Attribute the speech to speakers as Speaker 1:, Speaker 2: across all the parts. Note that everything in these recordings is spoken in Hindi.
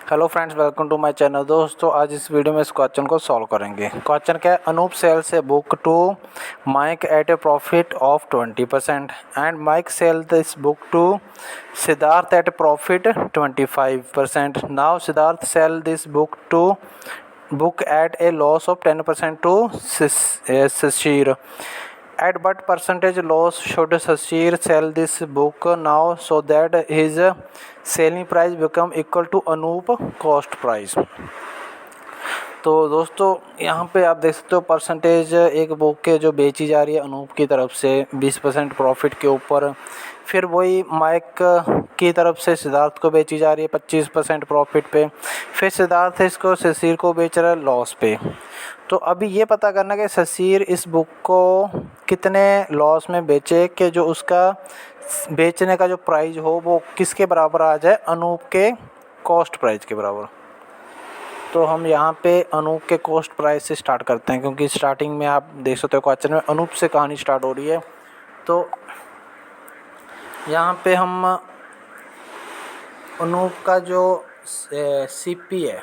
Speaker 1: Hello friends, welcome to my channel. दोस्तों, आज इस वीडियो में इस क्वेश्चन को सॉल्व करेंगे। क्वेश्चन क्या है? Anup sells a book to Mike at a profit of 20% and Mike sell this book to Siddharth at profit 25%. Now Siddharth sell this book at a loss of 10% to Sashir. At what percentage loss should Sashir sell this book now so that his selling price become equal to Anup cost price? तो दोस्तों, यहाँ पे आप देख सकते हो परसेंटेज एक बुक के जो बेची जा रही है अनूप की तरफ से 20% प्रॉफिट के ऊपर, फिर वही माइक की तरफ से सिद्धार्थ को बेची जा रही है 25% प्रॉफिट पे, फिर सिद्धार्थ इसको शशीर को बेच रहा है लॉस पे। तो अभी ये पता करना कि शशीर इस बुक को कितने लॉस में बेचे कि जो उसका बेचने का जो प्राइस हो वो किसके बराबर आ जाए, अनूप के कॉस्ट प्राइस के बराबर। तो हम यहाँ पे अनूप के कॉस्ट प्राइस से स्टार्ट करते हैं, क्योंकि स्टार्टिंग में आप देख सकते हो क्वेश्चन में अनूप से कहानी स्टार्ट हो रही है। तो यहाँ पे हम अनूप का जो सीपी है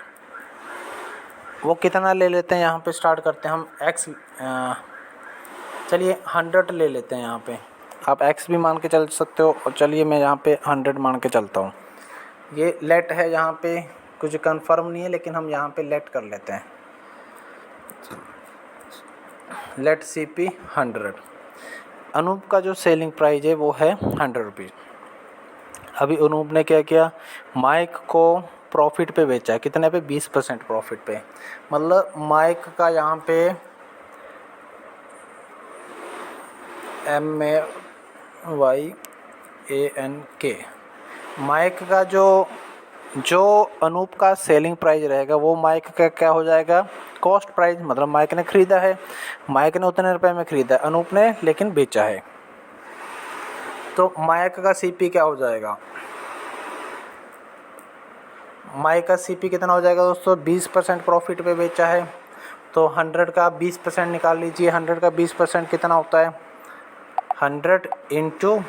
Speaker 1: वो कितना ले लेते हैं, यहाँ पे स्टार्ट करते हैं हम एक्स, चलिए 100 ले लेते हैं। यहाँ पे आप एक्स भी मान के चल सकते हो, और चलिए मैं यहाँ पे 100 मान के चलता हूँ। ये लेट है, यहाँ पे कुछ कंफर्म नहीं है, लेकिन हम यहाँ पे लेट कर लेते हैं। Late CP 100। अनूप का जो सेलिंग प्राइस है वो है 100 रुपीज़। अभी अनूप ने क्या किया, माइक को प्रॉफिट पे बेचा है। कितने पे? 20% प्रॉफिट पे। मतलब माइक का यहाँ पे MAYANK, माइक का जो अनूप का सेलिंग प्राइस रहेगा वो माइक का क्या हो जाएगा, कॉस्ट प्राइस। मतलब माइक ने ख़रीदा है, माइक ने उतने रुपए में ख़रीदा है, अनूप ने लेकिन बेचा है। तो माइक का सीपी क्या हो जाएगा? माइक का सीपी कितना हो जाएगा दोस्तों? 20% प्रॉफिट पे बेचा है, तो 100 का 20% निकाल लीजिए। 100 का 20% कितना होता है? 100 इंटू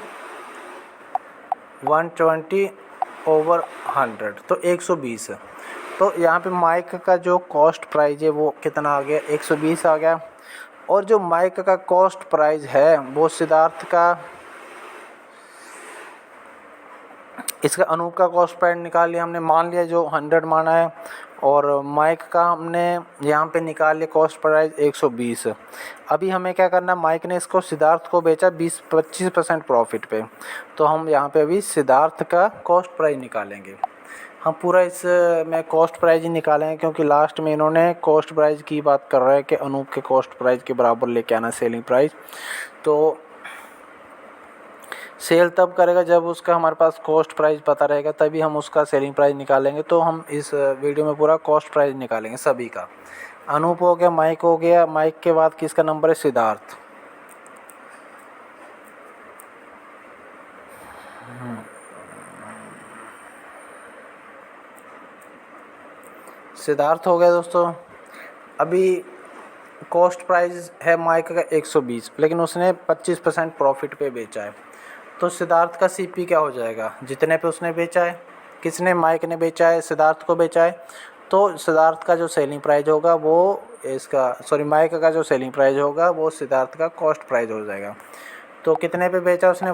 Speaker 1: 120/100, तो 120। तो यहाँ पे माइक का जो कॉस्ट प्राइस है वो कितना आ गया? 120 आ गया। और जो माइक का कॉस्ट प्राइस है वो सिद्धार्थ का, इसका अनूप का कॉस्ट प्राइस निकाल लिया हमने। मान लिया जो 100 माना है, और माइक का हमने यहाँ पे निकाल लिया कॉस्ट प्राइस 120। अभी हमें क्या करना है, माइक ने इसको सिद्धार्थ को बेचा 25% प्रॉफिट पे, तो हम यहाँ पे अभी सिद्धार्थ का कॉस्ट प्राइस निकालेंगे। हम पूरा इस में कॉस्ट प्राइस ही निकालेंगे, क्योंकि लास्ट में इन्होंने कॉस्ट प्राइस की बात कर रहे हैं कि अनूप के कॉस्ट प्राइस के बराबर लेके आना सेलिंग प्राइस। तो सेल तब करेगा जब उसका हमारे पास कॉस्ट प्राइस पता रहेगा, तभी हम उसका सेलिंग प्राइस निकालेंगे। तो हम इस वीडियो में पूरा कॉस्ट प्राइस निकालेंगे सभी का। अनूप हो गया, माइक हो गया, माइक के बाद किसका नंबर है? सिद्धार्थ। सिद्धार्थ हो गया दोस्तों। अभी कॉस्ट प्राइस है माइक का 120, लेकिन उसने 25% प्रॉफिट पे बेचा है। तो सिद्धार्थ का सीपी क्या हो जाएगा? जितने पे उसने बेचा है, किसने? माइक ने बेचा है, सिद्धार्थ को बेचा है, तो सिद्धार्थ का जो सेलिंग प्राइस होगा वो माइक का जो सेलिंग प्राइस होगा वो सिद्धार्थ का कॉस्ट प्राइस हो जाएगा। तो कितने पे बेचा उसने?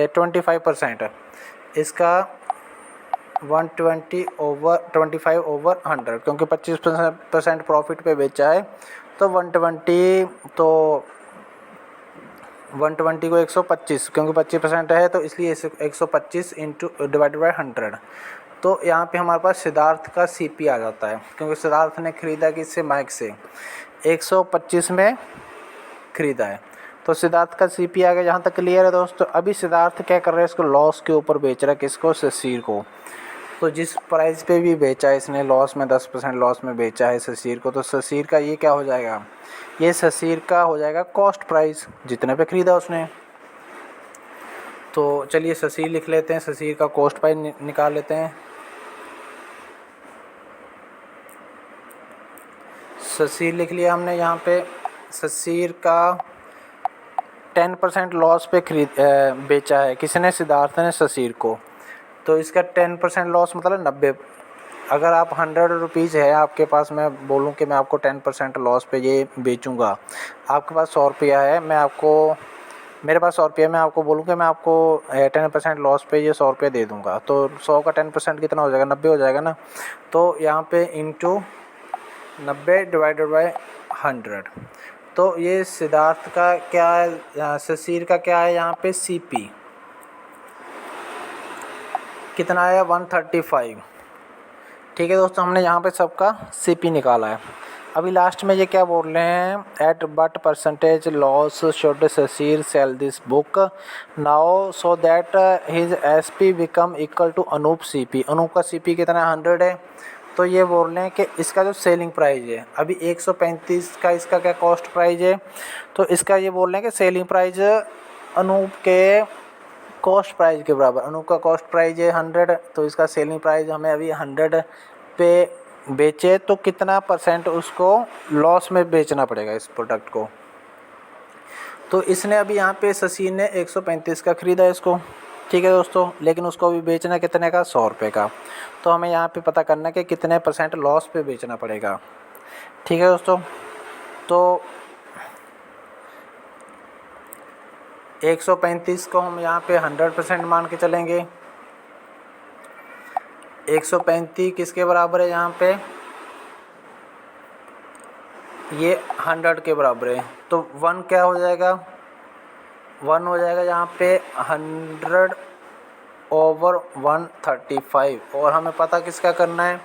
Speaker 1: 25%। इसका 120/25/100, क्योंकि 25% प्रॉफिट पे बेचा है, तो 120, तो 120 को 125, क्योंकि 25% है तो इसलिए 125 इंटू डिवाइडेड बाई 100। तो यहाँ पे हमारे पास सिद्धार्थ का सीपी आ जाता है, क्योंकि सिद्धार्थ ने ख़रीदा किससे? माइक से 125 में ख़रीदा है। तो सिद्धार्थ का सीपी आ गया। जहाँ तक क्लियर है दोस्तों। अभी सिद्धार्थ क्या कर रहा है, इसको लॉस के ऊपर बेच रहा है। किसको? शशीर को। तो जिस प्राइस पे भी बेचा है इसने, लॉस में 10% लॉस में बेचा है शशीर को, तो शशीर का ये क्या हो जाएगा? ये शशीर का हो जाएगा कॉस्ट प्राइस, जितने पे ख़रीदा उसने। तो चलिए शशीर लिख लेते हैं, शशीर का कॉस्ट प्राइस निकाल लेते हैं। शशीर लिख लिया हमने। यहाँ पे शशीर का 10% लॉस पे बेचा है। किसने? सिद्धार्थ ने शशीर को। तो इसका 10% लॉस मतलब 90। अगर आप 100 रुपीज़ है आपके पास, मैं बोलूँ कि मैं आपको 10% लॉस पे ये बेचूँगा, आपके पास 100 रुपया है, मेरे पास 100 रुपया, मैं आपको बोलूँ कि मैं आपको 10% लॉस पे ये 100 रुपये दे दूँगा, तो 100 का 10% कितना हो जाएगा, 90 हो जाएगा ना। तो यहाँ पे इंटू 90 डिवाइडेड बाय 100। तो ये सिद्धार्थ का क्या है, शशीर का क्या है यहाँ पे, CP कितना आया, 135। ठीक है दोस्तों, हमने यहाँ पे सबका CP निकाला है। अभी लास्ट में ये क्या बोल रहे हैं, at what percentage loss should Shashir sell this book now so that his SP become equal to Anoop CP। Anoop का CP कितना है, 100 है। तो ये बोल रहे हैं कि इसका जो सेलिंग प्राइस है, अभी 135 का इसका क्या कॉस्ट प्राइस है, तो इसका ये बोल रहे हैं कि सेलिंग प्राइस अनूप के कॉस्ट प्राइस के बराबर। अनूप का कॉस्ट प्राइस है 100, तो इसका सेलिंग प्राइस हमें अभी 100 पे बेचे तो कितना % उसको लॉस में बेचना पड़ेगा इस प्रोडक्ट को। तो इसने अभी यहाँ पे शशि ने 135 का ख़रीदा इसको, ठीक है दोस्तों, लेकिन उसको अभी बेचना कितने का, 100 रुपये का। तो हमें यहाँ पे पता करना है कि कितने % लॉस पे बेचना पड़ेगा। ठीक है दोस्तों, तो 135 को हम यहाँ पे 100% मान के चलेंगे। 135 किसके बराबर है, यहाँ पे ये 100 के बराबर है, तो 1 क्या हो जाएगा, 1 हो जाएगा यहाँ पे 100/135। और हमें पता किसका करना है,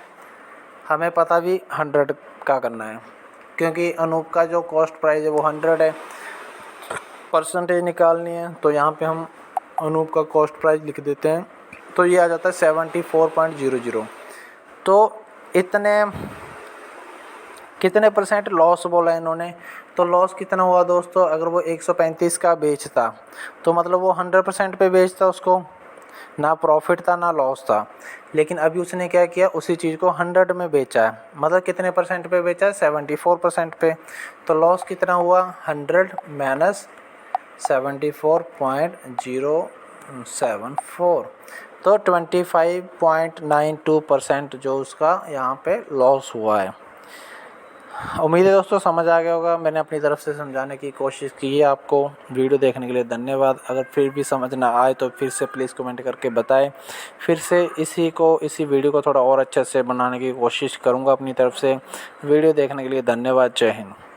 Speaker 1: हमें पता भी 100 का करना है, क्योंकि अनूप का जो कॉस्ट प्राइस है वो 100 है। परसेंटेज निकालनी है, तो यहाँ पे हम अनूप का कॉस्ट प्राइस लिख देते हैं, तो ये आ जाता है 74.00। तो कितने % लॉस बोला इन्होंने, तो लॉस कितना हुआ दोस्तों, अगर वो 135 का बेचता तो मतलब वो 100% पे बेचता, उसको ना प्रॉफिट था ना लॉस था। लेकिन अभी उसने क्या किया, उसी चीज़ को 100 में बेचा है, मतलब कितने % पे बेचा है, 74% पे। तो लॉस कितना हुआ, 100 माइनस 74.074, तो 25.92% जो उसका यहाँ पे लॉस हुआ है। उम्मीद है दोस्तों समझ आ गया होगा, मैंने अपनी तरफ से समझाने की कोशिश की है आपको। वीडियो देखने के लिए धन्यवाद। अगर फिर भी समझ ना आए तो फिर से प्लीज़ कमेंट करके बताएं, फिर से इसी वीडियो को थोड़ा और अच्छे से बनाने की कोशिश करूँगा अपनी तरफ से। वीडियो देखने के लिए धन्यवाद। जय हिंद।